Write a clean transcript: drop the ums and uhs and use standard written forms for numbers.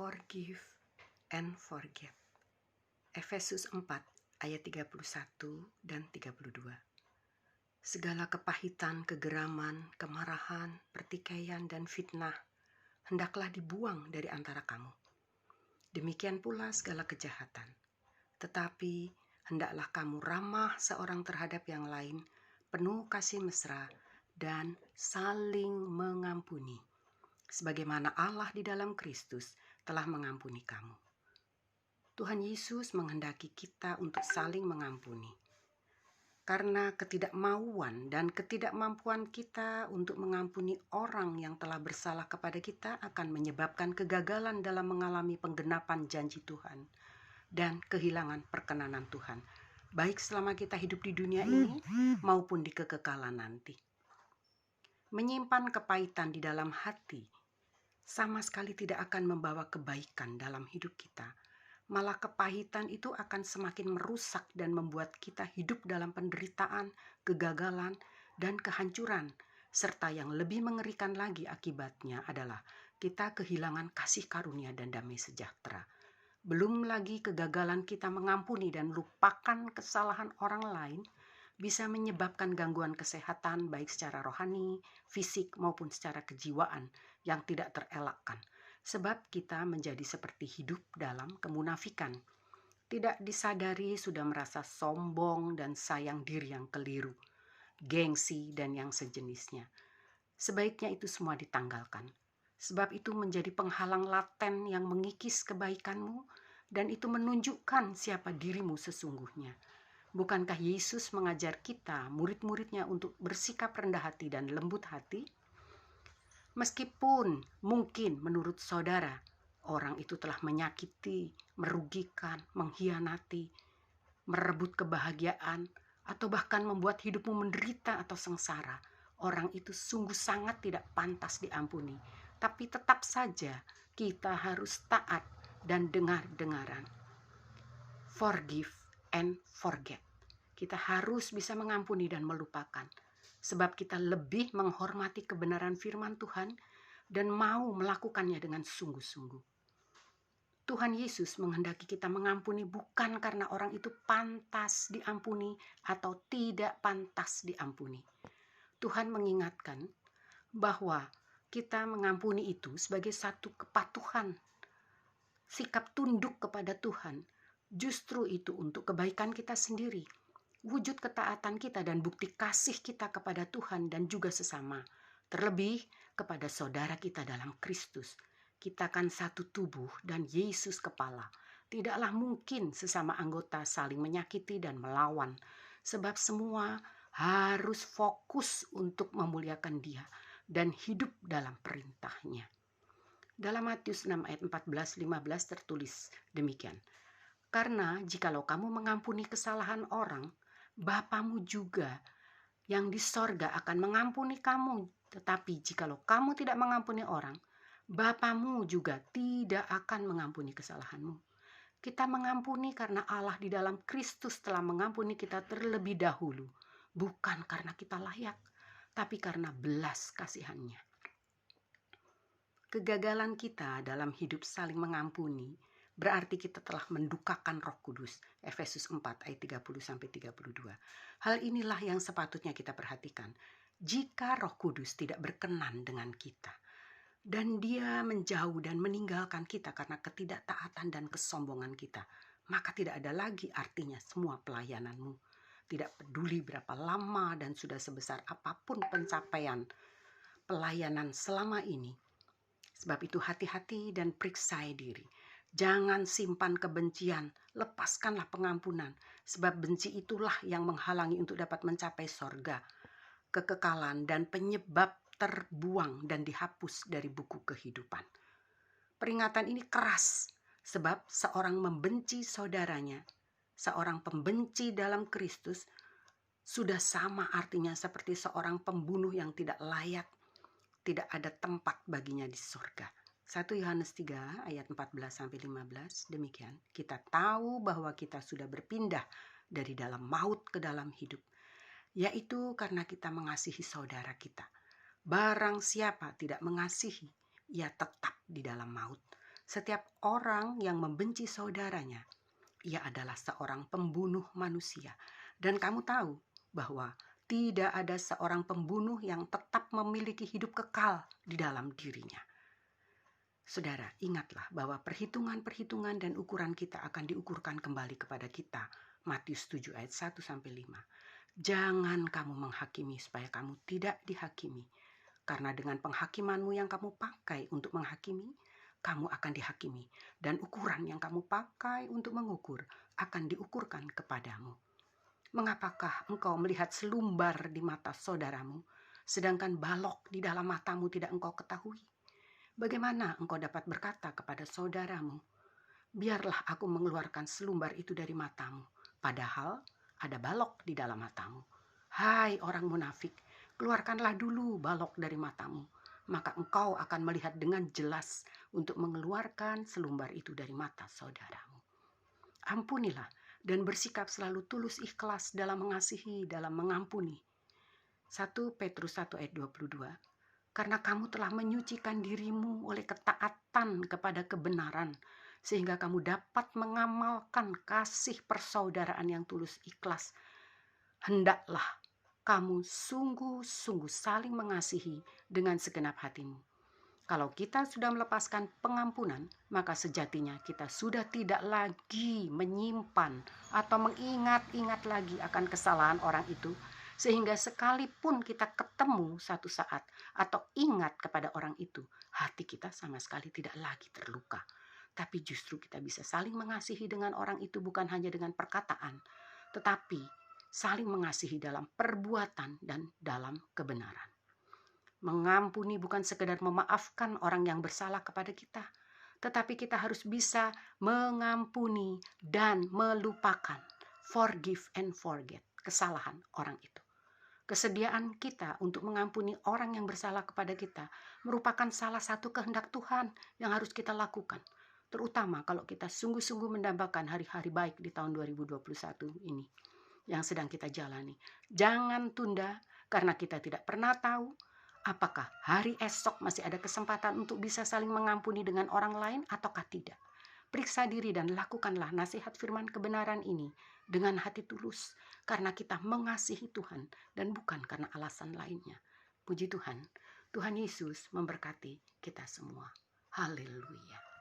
Forgive and forget. Efesus 4 ayat 31 dan 32. Segala kepahitan, kegeraman, kemarahan, pertikaian, dan fitnah hendaklah dibuang dari antara kamu. Demikian pula segala kejahatan. Tetapi hendaklah kamu ramah seorang terhadap yang lain, penuh kasih mesra, dan saling mengampuni, sebagaimana Allah di dalam Kristus telah mengampuni kamu. Tuhan Yesus menghendaki kita untuk saling mengampuni. Karena ketidakmauan dan ketidakmampuan kita untuk mengampuni orang yang telah bersalah kepada kita akan menyebabkan kegagalan dalam mengalami penggenapan janji Tuhan dan kehilangan perkenanan Tuhan, baik selama kita hidup di dunia ini maupun di kekekalan nanti. Menyimpan kepahitan di dalam hati sama sekali tidak akan membawa kebaikan dalam hidup kita. Malah kepahitan itu akan semakin merusak dan membuat kita hidup dalam penderitaan, kegagalan, dan kehancuran. Serta yang lebih mengerikan lagi akibatnya adalah kita kehilangan kasih karunia dan damai sejahtera. Belum lagi kegagalan kita mengampuni dan lupakan kesalahan orang lain bisa menyebabkan gangguan kesehatan baik secara rohani, fisik maupun secara kejiwaan yang tidak terelakkan. Sebab kita menjadi seperti hidup dalam kemunafikan. Tidak disadari sudah merasa sombong dan sayang diri yang keliru, gengsi dan yang sejenisnya. Sebaiknya itu semua ditanggalkan. Sebab itu menjadi penghalang laten yang mengikis kebaikanmu dan itu menunjukkan siapa dirimu sesungguhnya. Bukankah Yesus mengajar kita, murid-muridnya, untuk bersikap rendah hati dan lembut hati? Meskipun mungkin menurut saudara, orang itu telah menyakiti, merugikan, mengkhianati, merebut kebahagiaan, atau bahkan membuat hidupmu menderita atau sengsara, orang itu sungguh sangat tidak pantas diampuni. Tapi tetap saja kita harus taat dan dengar-dengaran. Forgive and forget. Kita harus bisa mengampuni dan melupakan. Sebab kita lebih menghormati kebenaran firman Tuhan dan mau melakukannya dengan sungguh-sungguh. Tuhan Yesus menghendaki kita mengampuni bukan karena orang itu pantas diampuni atau tidak pantas diampuni. Tuhan mengingatkan bahwa kita mengampuni itu sebagai satu kepatuhan, sikap tunduk kepada Tuhan. Justru itu untuk kebaikan kita sendiri, wujud ketaatan kita dan bukti kasih kita kepada Tuhan dan juga sesama, terlebih kepada saudara kita dalam Kristus. Kita kan satu tubuh dan Yesus kepala. Tidaklah mungkin sesama anggota saling menyakiti dan melawan, sebab semua harus fokus untuk memuliakan Dia dan hidup dalam perintahnya. Dalam Matius 6 ayat 14-15 tertulis demikian. Karena jikalau kamu mengampuni kesalahan orang, Bapamu juga yang di sorga akan mengampuni kamu. Tetapi jikalau kamu tidak mengampuni orang, Bapamu juga tidak akan mengampuni kesalahanmu. Kita mengampuni karena Allah di dalam Kristus telah mengampuni kita terlebih dahulu. Bukan karena kita layak, tapi karena belas kasihannya. Kegagalan kita dalam hidup saling mengampuni berarti kita telah mendukakan Roh Kudus. Efesus 4 ayat 30-32. Hal inilah yang sepatutnya kita perhatikan. Jika Roh Kudus tidak berkenan dengan kita dan Dia menjauh dan meninggalkan kita karena ketidaktaatan dan kesombongan kita, maka tidak ada lagi artinya semua pelayananmu. Tidak peduli berapa lama dan sudah sebesar apapun pencapaian pelayanan selama ini. Sebab itu hati-hati dan periksai diri. Jangan simpan kebencian, lepaskanlah pengampunan. Sebab benci itulah yang menghalangi untuk dapat mencapai sorga, kekekalan, dan penyebab terbuang dan dihapus dari buku kehidupan. Peringatan ini keras, sebab seorang membenci saudaranya, seorang pembenci dalam Kristus, sudah sama artinya seperti seorang pembunuh yang tidak layak, tidak ada tempat baginya di sorga. 1 Yohanes 3 ayat 14-15 demikian. Kita tahu bahwa kita sudah berpindah dari dalam maut ke dalam hidup, yaitu karena kita mengasihi saudara kita. Barang siapa tidak mengasihi, ia tetap di dalam maut. Setiap orang yang membenci saudaranya, ia adalah seorang pembunuh manusia. Dan kamu tahu bahwa tidak ada seorang pembunuh yang tetap memiliki hidup kekal di dalam dirinya. Saudara, ingatlah bahwa perhitungan-perhitungan dan ukuran kita akan diukurkan kembali kepada kita. Matius 7 ayat 1-5. Jangan kamu menghakimi supaya kamu tidak dihakimi. Karena dengan penghakimanmu yang kamu pakai untuk menghakimi, kamu akan dihakimi. Dan ukuran yang kamu pakai untuk mengukur akan diukurkan kepadamu. Mengapakah engkau melihat selumbar di mata saudaramu, sedangkan balok di dalam matamu tidak engkau ketahui? Bagaimana engkau dapat berkata kepada saudaramu, biarlah aku mengeluarkan selumbar itu dari matamu, padahal ada balok di dalam matamu. Hai orang munafik, keluarkanlah dulu balok dari matamu, maka engkau akan melihat dengan jelas untuk mengeluarkan selumbar itu dari mata saudaramu. Ampunilah dan bersikap selalu tulus ikhlas dalam mengasihi, dalam mengampuni. 1 Petrus 1 ayat 22. Karena kamu telah menyucikan dirimu oleh ketaatan kepada kebenaran, sehingga kamu dapat mengamalkan kasih persaudaraan yang tulus ikhlas. Hendaklah kamu sungguh-sungguh saling mengasihi dengan segenap hatimu. Kalau kita sudah melepaskan pengampunan, maka sejatinya kita sudah tidak lagi menyimpan atau mengingat-ingat lagi akan kesalahan orang itu, sehingga sekalipun kita ketemu satu saat atau ingat kepada orang itu, hati kita sama sekali tidak lagi terluka. Tapi justru kita bisa saling mengasihi dengan orang itu bukan hanya dengan perkataan, tetapi saling mengasihi dalam perbuatan dan dalam kebenaran. Mengampuni bukan sekedar memaafkan orang yang bersalah kepada kita, tetapi kita harus bisa mengampuni dan melupakan. Forgive and forget, kesalahan orang itu. Kesediaan kita untuk mengampuni orang yang bersalah kepada kita merupakan salah satu kehendak Tuhan yang harus kita lakukan. Terutama kalau kita sungguh-sungguh mendambakan hari-hari baik di tahun 2021 ini yang sedang kita jalani. Jangan tunda, karena kita tidak pernah tahu apakah hari esok masih ada kesempatan untuk bisa saling mengampuni dengan orang lain ataukah tidak. Periksa diri dan lakukanlah nasihat firman kebenaran ini dengan hati tulus, karena kita mengasihi Tuhan dan bukan karena alasan lainnya. Puji Tuhan, Tuhan Yesus memberkati kita semua. Haleluya.